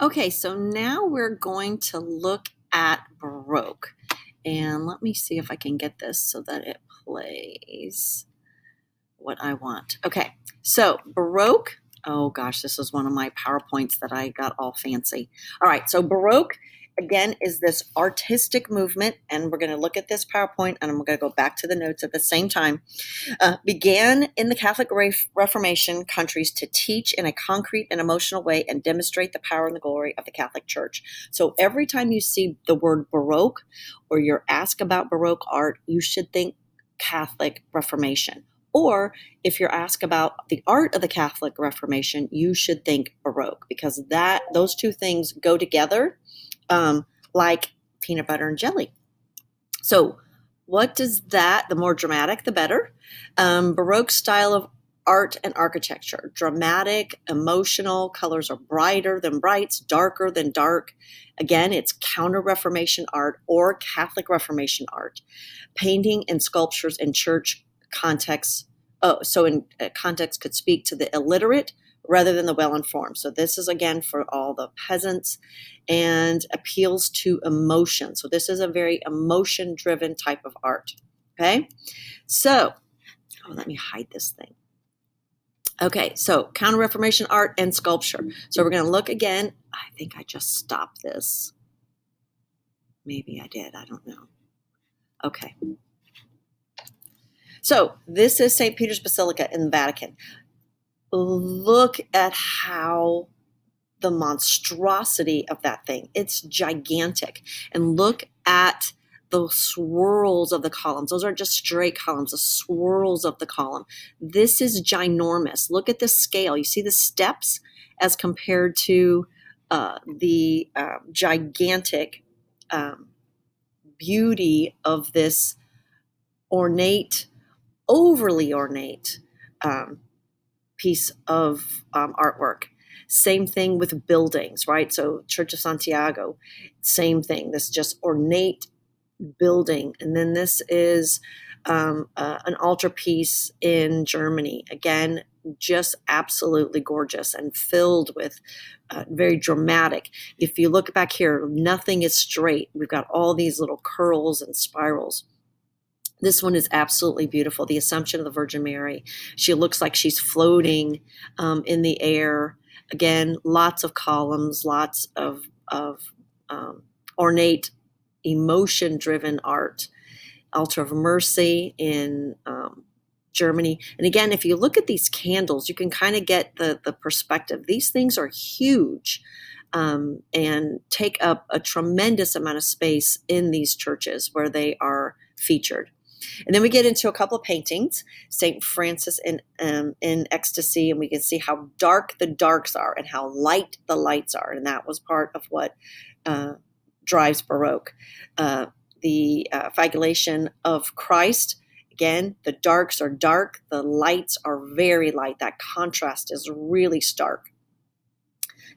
Okay, so now we're going to look at Baroque. And let me see if I can get this so that it plays what I want. Okay, so Baroque. Oh gosh, this is one of my PowerPoints that I got all fancy. All right, so Baroque, again, is this artistic movement. And we're going to look at this PowerPoint and I'm going to go back to the notes at the same time. Began in the Catholic Reformation countries to teach in a concrete and emotional way and demonstrate the power and the glory of the Catholic Church. So every time you see the word Baroque or you're asked about Baroque art, you should think Catholic Reformation. Or if you're asked about the art of the Catholic Reformation, you should think Baroque, because those two things go together like peanut butter and jelly. So what does that, the more dramatic, the better. Baroque style of art and architecture, dramatic, emotional, colors are brighter than brights, darker than dark. Again, it's counter-Reformation art or Catholic Reformation art. Painting and sculptures in church contexts. Oh, so in context could speak to the illiterate rather than the well-informed. So this is, again, for all the peasants and appeals to emotion. So this is a very emotion-driven type of art, okay? So, let me hide this thing. Okay, so Counter-Reformation art and sculpture. So we're going to look again. I think I just stopped this. Maybe I did. I don't know. Okay. So this is St. Peter's Basilica in the Vatican. Look at how the monstrosity of that thing. It's gigantic. And look at the swirls of the columns. Those aren't just straight columns, the swirls of the column. This is ginormous. Look at the scale. You see the steps as compared to the gigantic beauty of this ornate, overly ornate piece of artwork. Same thing with buildings, right? So Church of Santiago, same thing. This just ornate building. And then this is an altarpiece in Germany. Again, just absolutely gorgeous and filled with very dramatic. If you look back here, nothing is straight. We've got all these little curls and spirals. This one is absolutely beautiful. The Assumption of the Virgin Mary. She looks like she's floating in the air. Again, lots of columns, lots of ornate, emotion-driven art. Altar of Mercy in Germany. And again, if you look at these candles, you can kind of get the perspective. These things are huge and take up a tremendous amount of space in these churches where they are featured. And then we get into a couple of paintings, St. Francis in Ecstasy, and we can see how dark the darks are and how light the lights are. And that was part of what drives Baroque. The Flagellation of Christ, again, the darks are dark, the lights are very light. That contrast is really stark.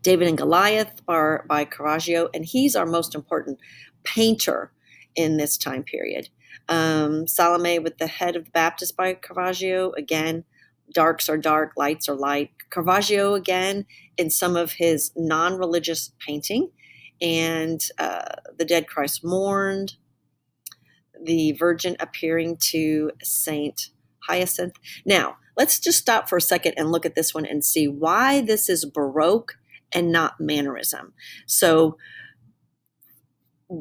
David and Goliath by Caravaggio, and he's our most important painter in this time period. Salome with the Head of the Baptist by Caravaggio, again, darks are dark, lights are light. Caravaggio, again, in some of his non-religious painting, and the Dead Christ Mourned, the Virgin appearing to Saint Hyacinth. Now, let's just stop for a second and look at this one and see why this is Baroque and not Mannerism. So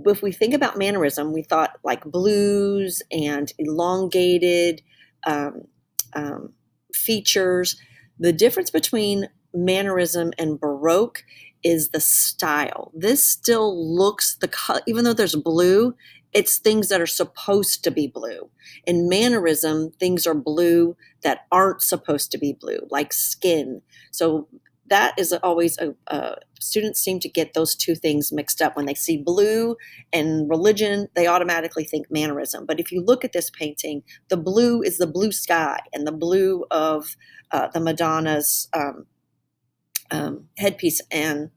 if we think about Mannerism, we thought like blues and elongated features. The difference between Mannerism and Baroque is the style. This still looks, even though there's blue, it's things that are supposed to be blue. In Mannerism, things are blue that aren't supposed to be blue, like skin. So that is always students seem to get those two things mixed up. When they see blue and religion, they automatically think Mannerism. But if you look at this painting, the blue is the blue sky and the blue of the Madonna's headpiece and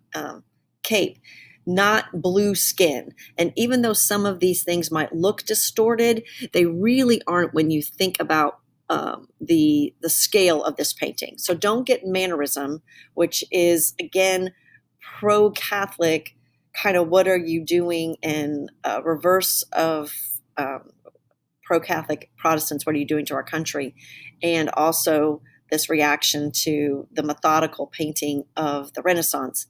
cape, not blue skin. And even though some of these things might look distorted, they really aren't when you think about the scale of this painting. So don't get Mannerism, which is, again, pro-Catholic, kind of what are you doing in reverse of pro-Catholic Protestants, what are you doing to our country? And also this reaction to the methodical painting of the Renaissance.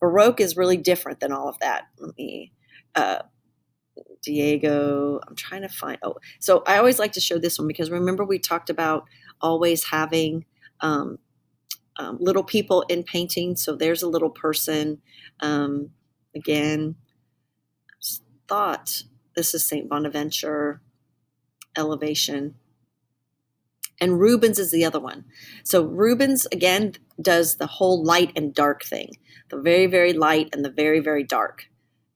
Baroque is really different than all of that. Let me, Diego, I'm trying to find, so I always like to show this one because remember we talked about always having little people in painting. So there's a little person. Again, thought this is St. Bonaventure elevation. And Rubens is the other one. So Rubens, again, does the whole light and dark thing, the very, very light and the very, very dark.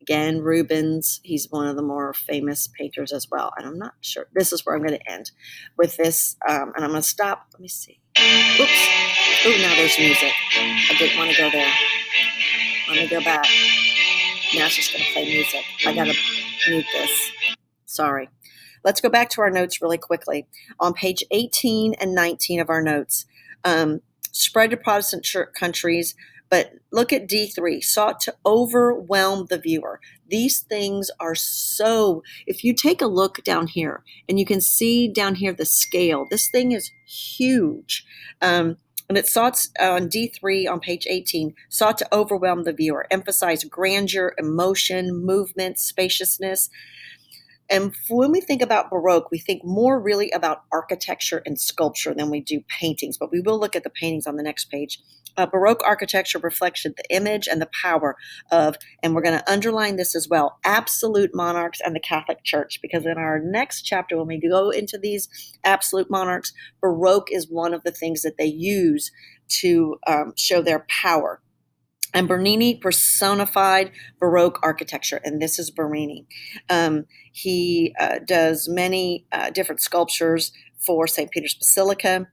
Again, Rubens, he's one of the more famous painters as well. And I'm not sure. This is where I'm going to end with this. And I'm going to stop. Let me see. Oops. Oh, now there's music. I didn't want to go there. Let me go back. Now it's just going to play music. I got to mute this. Sorry. Let's go back to our notes really quickly. On page 18 and 19 of our notes, spread to Protestant countries, but look at D3, sought to overwhelm the viewer. These things are so, if you take a look down here, and you can see down here the scale, this thing is huge. And it sought on D3 on page 18, sought to overwhelm the viewer, emphasize grandeur, emotion, movement, spaciousness. And when we think about Baroque, we think more really about architecture and sculpture than we do paintings, but we will look at the paintings on the next page. Baroque architecture reflects the image and the power of, and we're going to underline this as well, absolute monarchs and the Catholic Church, because in our next chapter, when we go into these absolute monarchs, Baroque is one of the things that they use to show their power. And Bernini personified Baroque architecture, and this is Bernini. He does many different sculptures for St. Peter's Basilica,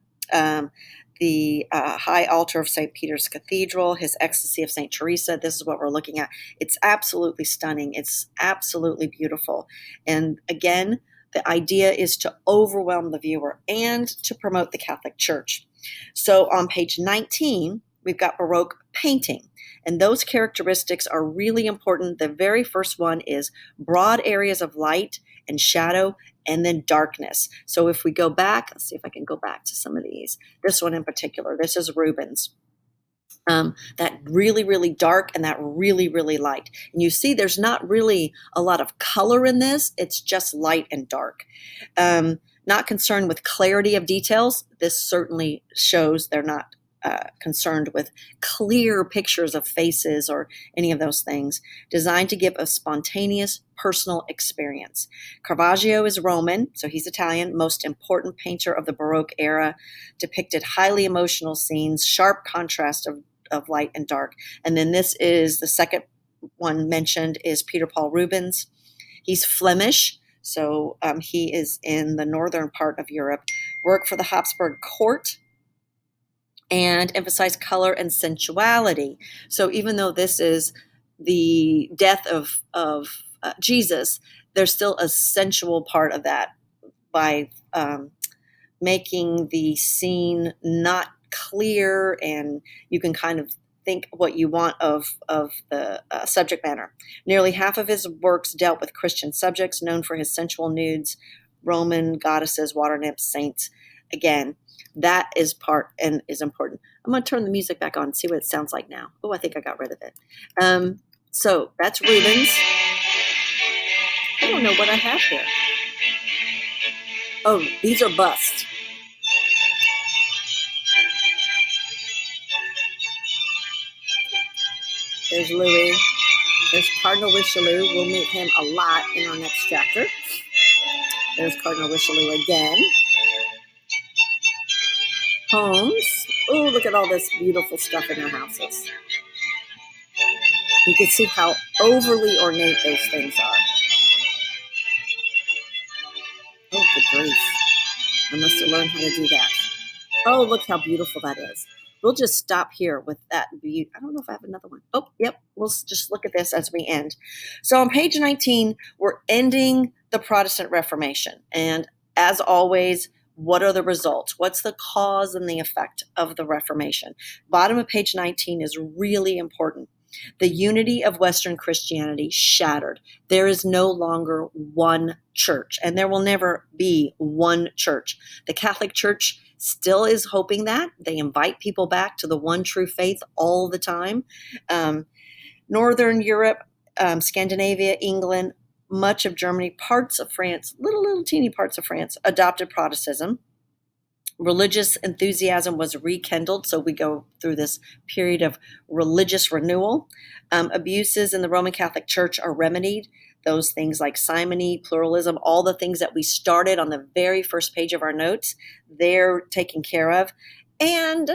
the high altar of St. Peter's Cathedral, his Ecstasy of St. Teresa. This is what we're looking at. It's absolutely stunning. It's absolutely beautiful. And again, the idea is to overwhelm the viewer and to promote the Catholic Church. So on page 19, we've got Baroque painting. And those characteristics are really important. The very first one is broad areas of light and shadow, and then darkness. So if we go back, let's see if I can go back to some of these. This one in particular, this is Rubens. That really, really dark and that really, really light. And you see there's not really a lot of color in this. It's just light and dark. Not concerned with clarity of details. This certainly shows they're not concerned with clear pictures of faces or any of those things, designed to give a spontaneous personal experience. Caravaggio is Roman, so he's Italian, most important painter of the Baroque era, depicted highly emotional scenes, sharp contrast of light and dark. And then this is the second one mentioned is Peter Paul Rubens. He's Flemish, so he is in the northern part of Europe, worked for the Habsburg court, and emphasize color and sensuality. So even though this is the death of Jesus, there's still a sensual part of that by making the scene not clear, and you can kind of think what you want of the subject matter. Nearly half of his works dealt with Christian subjects, known for his sensual nudes, Roman goddesses, water nymphs, saints. Again, that is part and is important. I'm going to turn the music back on and see what it sounds like now. Oh, I think I got rid of it. So that's Rubens. I don't know what I have here. Oh, these are busts. There's Louis. There's Cardinal Richelieu. We'll meet him a lot in our next chapter. There's Cardinal Richelieu again. Homes. Oh, look at all this beautiful stuff in their houses. You can see how overly ornate those things are. Oh, good grief. I must have learned how to do that. Oh, look how beautiful that is. We'll just stop here with that. I don't know if I have another one. Oh, yep. We'll just look at this as we end. So on page 19, we're ending the Protestant Reformation. And as always, what are the results? What's the cause and the effect of the Reformation? Bottom of page 19 is really important. The unity of Western Christianity shattered. There is no longer one church, and there will never be one church. The Catholic Church still is hoping that. They invite people back to the one true faith all the time. Northern Europe, Scandinavia, England, much of Germany, parts of France, little teeny parts of France, adopted Protestantism. Religious enthusiasm was rekindled, so we go through this period of religious renewal. Abuses in the Roman Catholic Church are remedied. Those things like simony, pluralism, all the things that we started on the very first page of our notes, they're taken care of. And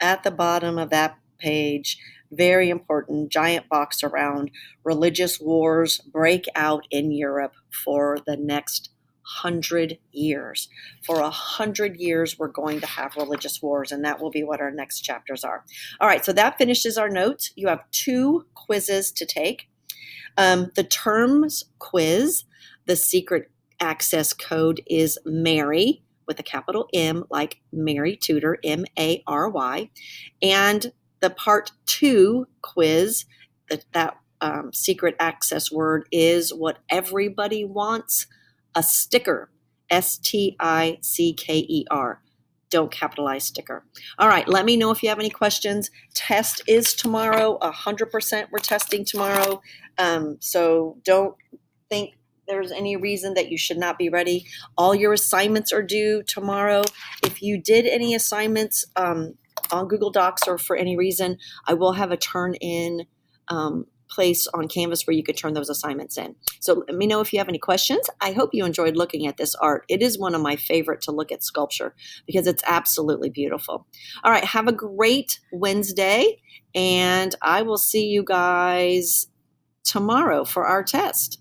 at the bottom of that page, very important, giant box around, religious wars break out in Europe for the next 100 years. For 100 years, we're going to have religious wars, and that will be what our next chapters are. All right, so that finishes our notes. You have 2 quizzes to take. The terms quiz, the secret access code is Mary with a capital M, like Mary Tudor, Mary. And the part 2 quiz, that secret access word is what everybody wants, a sticker, Sticker. Don't capitalize sticker. All right, let me know if you have any questions. Test is tomorrow, 100% we're testing tomorrow. So don't think there's any reason that you should not be ready. All your assignments are due tomorrow. If you did any assignments on Google Docs or for any reason, I will have a turn in place on Canvas where you could turn those assignments in. So let me know if you have any questions. I hope you enjoyed looking at this art. It is one of my favorite to look at sculpture because it's absolutely beautiful. All right, have a great Wednesday, and I will see you guys tomorrow for our test.